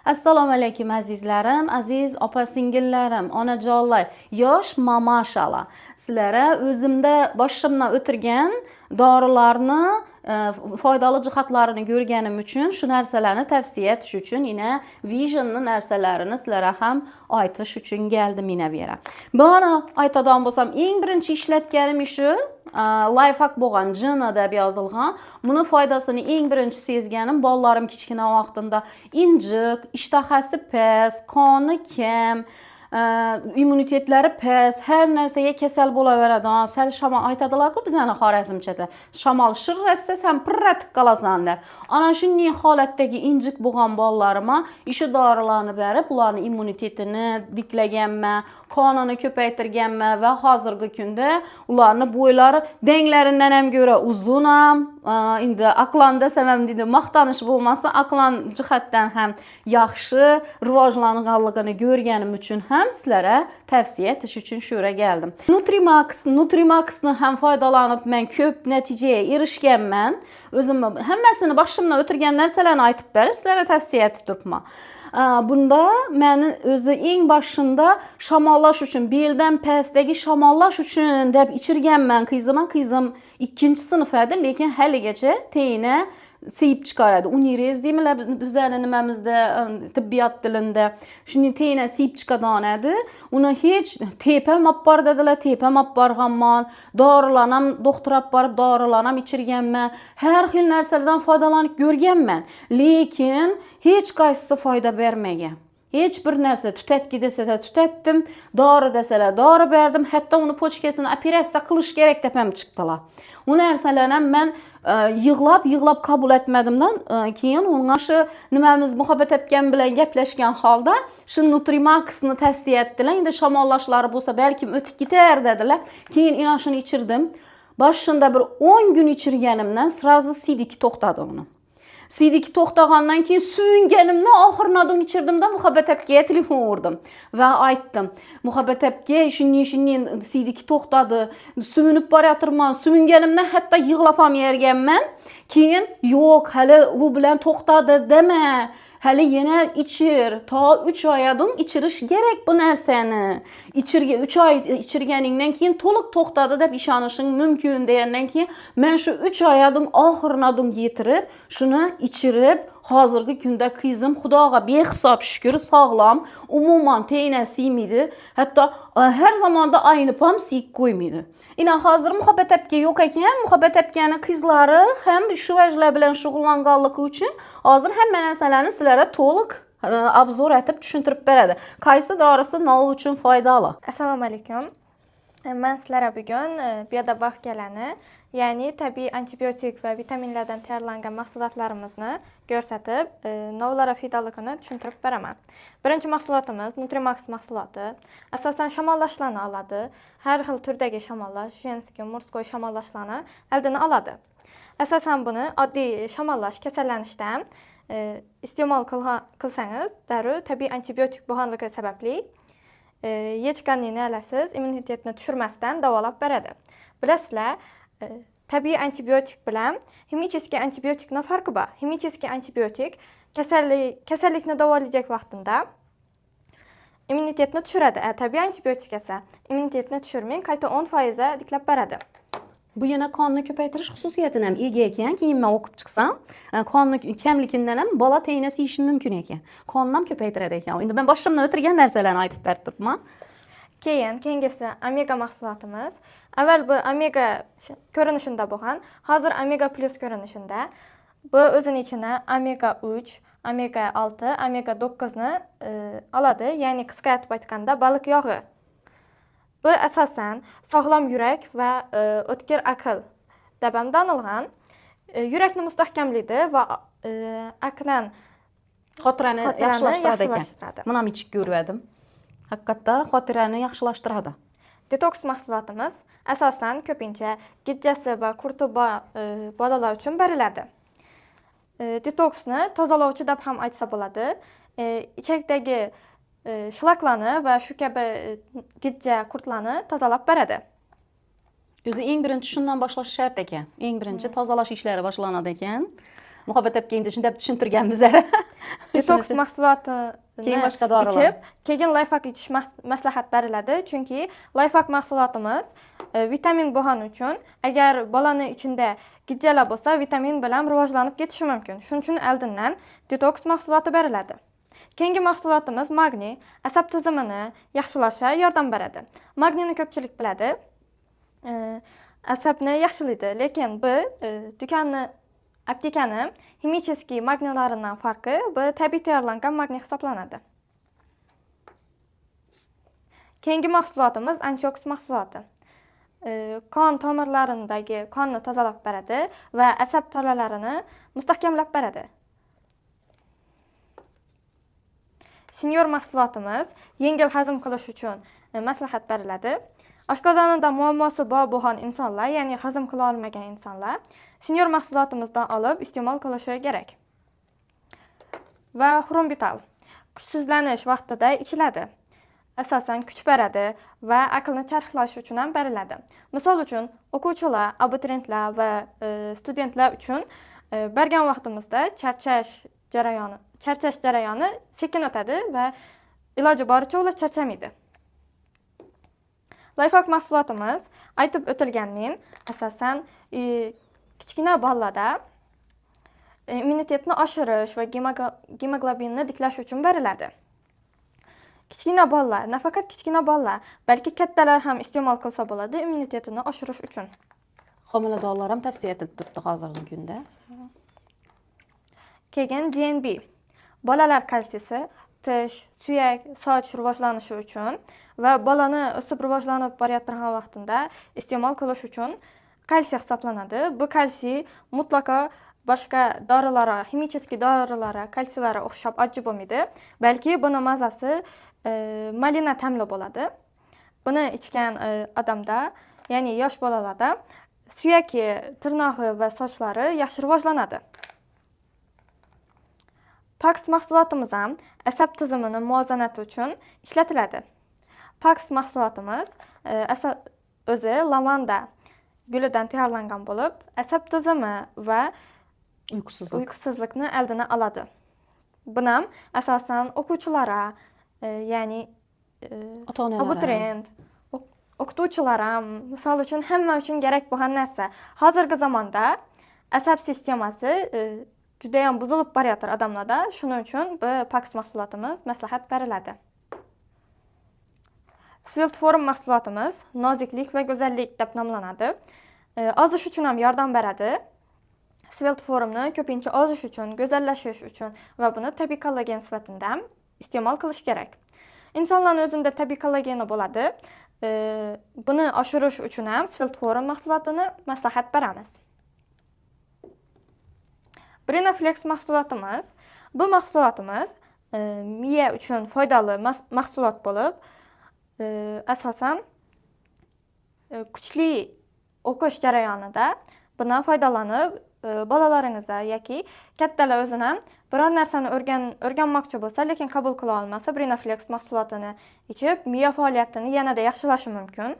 Assalomu alaykum azizlarim, aziz opa-singillerim, onajonlar, yosh mamashalar. Sizlarga o'zimda boshimdan o'tirgan dorilarni foydali jihatlarini ko'rganim uchun shu narsalarni tavsiya etish uchun yana visionni narsalarini sizlarga ham aytish uchun keldim yana bu yerga. Buni aytadigan bo'lsam, eng birinchi ishlatganim shu lifehack bo'lgan, Jina deb yozilgan. Buni foydasini eng birinchi sezganim bolalarim kichkina vaqtida injiq, ishtahasi past, qoni kam, immunitetlari past, har narsaga kasal bo'laveradigan, sal shamol aytadilar-ku bizani Xorazmchada. Shamol shirrasa sen pirratib qolasan deb. Ana shunday holatdagi injiq bo'lgan bolalarimga shu dorilarni berib, ularning immunitetini tiklaganman, qonini ko'paytirganman va hozirgi kunda ularning bo'ylari denglaridan ham ko'ra uzun ham, endi aqlan desam ham deydi, maqtanish bo'lmasa, aqlan jihatdan ham yaxshi rivojlanganligini ko'rganim uchun ham sizlarga tavsiya etish uchun shu yerga keldim. Nutrimaxni ham foydalanib men ko'p natijaga erishganman. O'zim hammasini boshimdan o'tirgan narsalarni aytib berib, sizlarga tavsiya etib turibman. Bunda meni o'zi eng boshida shamollash uchun, beldan pastdagi shamollash uchun deb ichirganman qizim. Qizim 2-sinf edi, lekin haligacha teyini seyib chiqaradi. Unirez deymilar bizning nimamizda, tibbiyot tilida. Shuni teyini seyib chiqadigan edi. Uni hech tepam olib bor dedilar, tepam olib borganman. Dorilarni ham doktor olib borib dorilarni ham ichirganman. Har xil narsalardan foydalanib ko'rganman. Lekin hech qaysisi foyda bermagan. Hech bir narsa tutatki desa tutatdim, dori desalar dori berdim, hatto uni pochkasini operatsiya qilish kerak deb ham chiqdilar. U narsalarni men yig'lab qabul etmadimdan keyin unga shu nimamiz muhabbat etgan bilan gaplashgan holda shu Nutrimaxni tavsiya etdilar. Endi shamollashlari bo'lsa balkim o'tib ketar dedilar. Keyin ina shuni ichirdim. Boshida bir 10 kun ichirganimdan srazi sidiki to'xtadi uni. Sidiki to'xtagandan keyin suyunganimdan oxirnadon ichirdimda Muhabbat apaga telefon urdim va aytdim. Muhabbat apaga shunday sidiki to'xtadi. Suyunib borayotirman. Suyunganimdan hatto yig'lab ham yerganman. Keyin yo'q, hali u bilan to'xtadi dema. Hali yana ichir, to 3 oydan ichirish kerak bu narsani. 3 oy ichirganingdan keyin to'liq to'xtadi deb ishonishing mumkin degandan keyin men shu 3 oydan oxirnadon yetirib, shuni ichirib, hozirgi kunda qizim Xudoga behisob shukr sog'lom, umuman teyna siymaydi, hatto har zamonda aynib ham siyib qo'ymaydi. Ina hozir Muhabbat apaga yo'q ekan, Muhabbat apaning qizlari ham shu vajlar bilan shug'ullanganligi uchun hozir hamma narsalarni sizlarga to'liq obzor etib tushuntirib beradi. Qaysi dorisi nima uchun foydali? Assalomu alaykum. Men sizlarga bugun biodobaf galani, ya'ni tabiiy antibiotik va vitaminlardan tayyorlangan mahsulotlarimizni ko'rsatib, navlara foydaligini tushuntirib beraman. Birinchi mahsulotimiz Nutrimax mahsuloti. Asosan shamollashlarni oladi. Har xil turdagi shamollash, jenskiy, murskoy shamollashlarni oldini oladi. Asosan buni oddiy shamollash kasallanishdan iste'mol qilsangiz, darrov tabiiy antibiotik bo'lganligi sababli yechganni olasiz, immunitetni tushirmasdan davolab beradi. Bilasizlar, tabiiy antibiotik bilan ximический antibiotikning farqi bor. Ximический antibiotik kasallikni davolaydigan vaqtida immunitetni tushiradi. Tabiiy antibiotik esa immunitetni tushirmay, qayta 10% tiklab beradi. Bu yana qonni ko'paytirish xususiyatini ham ega ekan. Keyin men o'qib chiqsam, qonni kamligidan ham bola teyini siyishi mumkin ekan. Qonni ham ko'paytiradi ekan. Endi men boshimdan o'tirgan narsalarni aytib berib turibman. Keyingisi omega mahsulotimiz. Avval bu omega ko'rinishida bo'lgan, hozir omega plus ko'rinishida. Bu o'zining ichida omega 3, omega 6, omega 9 ni oladi, ya'ni qisqartirib aytganda baliq yog'i. Bu asosan sog'lom yurak va o'tkir aql deb ham tanilgan. Yurakni mustahkamlaydi va aqlan xotirani yaxshilashtiradi ekan. Buni ham ichib ko'rdim. Haqiqatda xotirani yaxshilashtiradi. Detoks mahsulotimiz asosan ko'pincha gijjasi va qurti bolalar uchun beriladi. Detoksni tozalovchi deb ham aytsa bo'ladi. Ichakdagi shlaklarni va shu kabi gijja qurtlarni tozalab beradi. O'zi eng birinchi shundan boshlash shart ekan. Eng birinchi tozalash ishlari boshlanadi ekan. Muhabbat apaga endi shunday tushuntirgan bizlar. detoks mahsulotini Keyin boshqa dorilar. ichib, keyin layfak ichish maslahat beriladi. Chunki layfak mahsulotimiz vitamin bo'lgani uchun agar bolani ichida gijjalar bo'lsa, vitamin bilan rivojlanib ketishi mumkin. Shuning uchun oldindan detoks mahsuloti beriladi. Keyingi mahsulotimiz magniy, asab tizimini yaxshilashga yordam beradi. Magniyni ko'pchilik biladi. Asabni yaxshilaydi, lekin bu aptekani ximicheskiy magniylaridan farqi, bu tabiiy tayyorlangan magniy hisoblanadi. Keyingi mahsulotimiz antioks mahsuloti. Qon tomirlaridagi qonni tozalab beradi va asab tolalarini mustahkamlab beradi. Senior mahsulotimiz yengil hazm qilish uchun maslahat beriladi. Oshqozonida muammosi bor bo'lgan insonlar, ya'ni hazm qila olmagan insonlar senior mahsulotimizdan olib iste'mol qilishi kerak. Va xrombital kuchsizlanish vaqtida ichiladi. Asosan kuch beradi va aqlni charxlash uchun ham beriladi. Misol uchun, o'quvchilar, abituriyentlar va studentlar uchun bergan vaqtimizda charchash jarayoni sekin o'tadi va iloji boricha ular charchamaydi. Layfak mahsulotimiz aytib o'tilganning asosan kichkina bolalarda immunitetni oshirish va gemoglobinni tiklash uchun beriladi. Kichkina bolalar, nafaqat kichkina bolalar, balki kattalar ham iste'mol qilsa bo'ladi immunitetini oshirish uchun. Homiladorlar ham tavsiya etilib turibdi hozirgi kunda. Keyin DNB. Bolalar kalsiysi tish, suyak, soch rivojlanishi uchun va bolani o'sib rivojlanib borayotgan vaqtida iste'mol qilish uchun kalsiy hisoblanadi. Bu kalsiy mutlaqo boshqa dorilara, ximicheskiy dorilara, kalsiylarga o'xshab ajib bo'lmaydi, balki buni mazasi malina ta'mli bo'ladi. Buni ichgan odamda, ya'ni yosh bolalarda suyaki, tirnog'i va sochlari yaxshi rivojlanadi. Pax mahsulotimiz ham asab tizimini muvozanati uchun ishlatiladi. Pax mahsulotimiz o'zi lavanda gulidan tayyorlangan bo'lib, asab tizimi va uyqusizlikni oldini oladi. Buni ham asosan o'quvchilar, ya'ni abituriyent, o'qituvchilar ham, misol uchun hamma uchun kerak bo'lgan narsa. Hozirgi zamonda asab sistemasi juda ham buzilib borayotir odamlarda. Shuning uchun bu Pax mahsulotimiz maslahat beriladi. Sviltform mahsulotimiz noziklik va go'zallik deb nomlanadi. Ozish uchun ham yordam beradi. Sviltformni ko'pincha ozish uchun, go'zallashish uchun va buni tabiiy kollagen sifatida ham iste'mol qilish kerak. Insonlarning o'zida tabiiy kollageni bo'ladi. Buni oshirish uchun ham Sviltform mahsulotini maslahat beramiz. Brinaflex mahsulotimiz. Bu mahsulotimiz miya uchun foydali mahsulot bo'lib, asosan kuchli o'qish jarayonida bundan foydalanib, bolalaringizga yoki kattalar o'zini ham biror narsani o'rganmoqchi bo'lsa, lekin qabul qila olmasa, Brinaflex mahsulotini ichib, miya faoliyatini yanada yaxshilashi mumkin.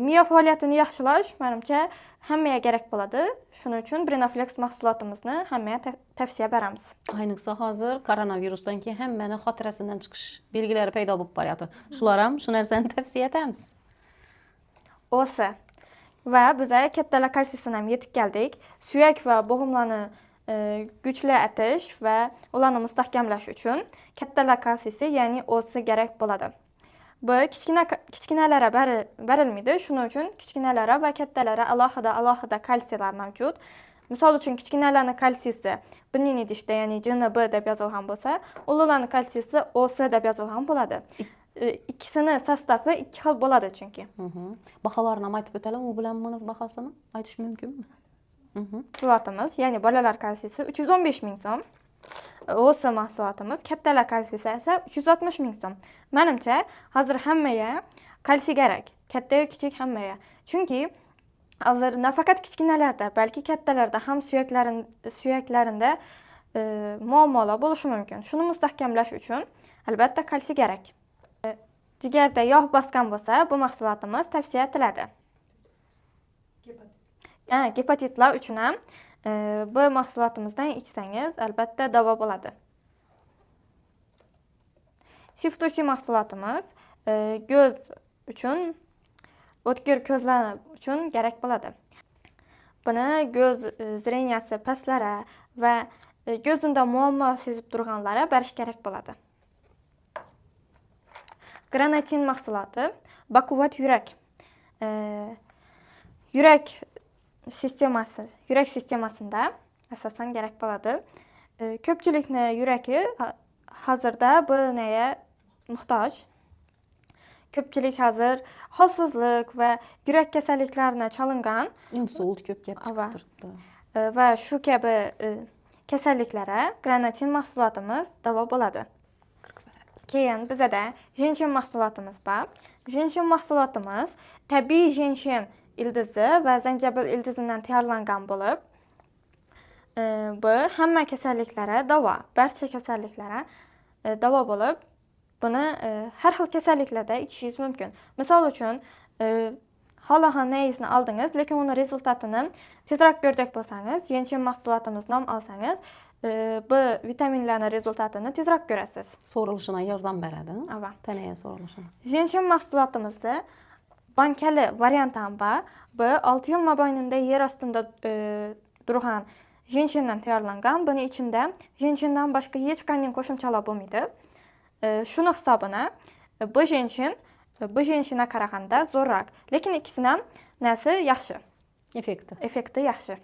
Miya faoliyatini yaxshilash, menimcha, hammaga kerak bo'ladi. Shuning uchun Brinaflex mahsulotimizni hammaga tavsiya beramiz. Ayniqsa hozir koronavirusdan keyin hammaning xotirasidan chiqish belgilari paydo bo'lib boryapti. Shular ham shu narsani tavsiya etamiz. O'sa va biz kattalar kalsiyasini ham yetib keldik. Suyak va bo'g'imlarni kuchli etish va ularni mustahkamlash uchun kattalar kalsiyasi, ya'ni o'si kerak bo'ladi. Bu kichkinalarga berilmaydi. Shuning uchun kichkinalarga va kattalarga alohida kalsiylar mavjud. Misol uchun kichkinalarning kalsiyasi bunning idishda, ya'ni JNB deb yozilgan bo'lsa, ularning kalsiyasi OS deb yozilgan bo'ladi. Ikkisini sostavi ikki xil bo'ladi chunki. Baholarini ham aytib o'talam, u bilan buni bahosini aytish mumkinmi? Mahsulotimiz, ya'ni bolalar kalsiyasi 315 ming so'm. OS mahsulotimiz, kattalar kalsiyasi esa 360 ming so'm. Menimcha, hozir hammaga kalsiy kerak, katta-yu kichik hammaga. Chunki hozir nafaqat kichkinalarda, balki kattalarda ham suyaklarida muammolar bo'lishi mumkin. Shuni mustahkamlash uchun albatta kalsiy kerak. Jigarda yog' bosgan bo'lsa, bu mahsulotimiz tavsiya etiladi. Gepatitlar uchun ham bu mahsulotimizdan ichsangiz albatta davo bo'ladi. Siftushi mahsulotimiz ko'z uchun, o'tkir ko'zlar uchun kerak bo'ladi. Buni ko'z zreniyasi pastlari va ko'zida muammo sezib turganlari berish kerak bo'ladi. Granatin mahsuloti baquvvat yurak. Yurak sistemasida asosan kerak bo'ladi. Ko'pchilikni yuragi hozirda bu nega muhtoj. Ko'pchilik hozir holsizlik va yurak kasalliklarini chalingan Insult ko'p kelib chiqib turibdi. va shu kabi kasalliklarga granatin mahsulotimiz davo bo'ladi. Keyin bizada jenshin mahsulotimiz bor. Jenshin mahsulotimiz tabiiy jenshin ildizi va zanjabil ildizidan tayyorlangan bo'lib, bu hamma kasalliklarga davo, barcha kasalliklarga davo bo'lib, buni har xil kasalliklarda ichishingiz mumkin. Misol uchun, holaxonangizni oldingiz, lekin uni rezultatini tezroq ko'rjak bo'lsangiz, jenshin mahsulotimizni olsangiz, bu vitaminlarning rezultatini tezroq ko'rasiz. So'rilishina yordam beradi. Ava. Tanaga so'rilishini. Jenshin mahsulotimizda bankali variant ham bor. Bu 6 yil mobaynida yer ostida turgan jenshindan tayyorlangan. Buning ichida jenshindan boshqa hech qanday qo'shimchalar bo'lmaydi. Shuni hisobini bu jenshinga qaraganda zo'rroq, lekin ikkisining ham narsa yaxshi. Effekti yaxshi.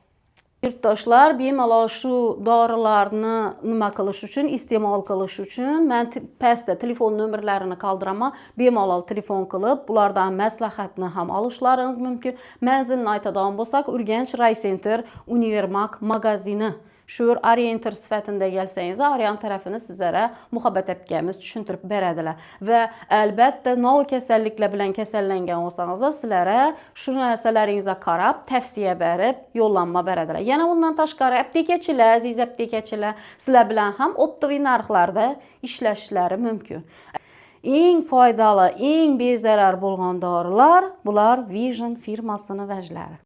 Yurtdoshlar bemalol shu dorilarni nima qilish uchun, iste'mol qilish uchun men pastda telefon nomerlarini qoldiraman. Bemalol telefon qilib, ulardan maslahatni ham olishlaringiz mumkin. Manzilni aytadigan bo'lsak, Urganch Raycenter Univermark magazini. Shu orientir sifatida kelsangiz, Orient tarafini sizlarga Muhabbat akamiz tushuntirib beradilar. Va albatta, nov kasalliklar bilan kasallangan bo'lsangiz, sizlarga shu narsalaringizga qarab tavsiya berib, yo'llanma beradilar. Yana undan tashqari aptekachilar, aziz aptekachilar, sizlar bilan ham optiviy narxlarda ishlashlari mumkin. Eng foydali, eng bezarar bo'lgan dorilar bular Vision firmasini vajlari.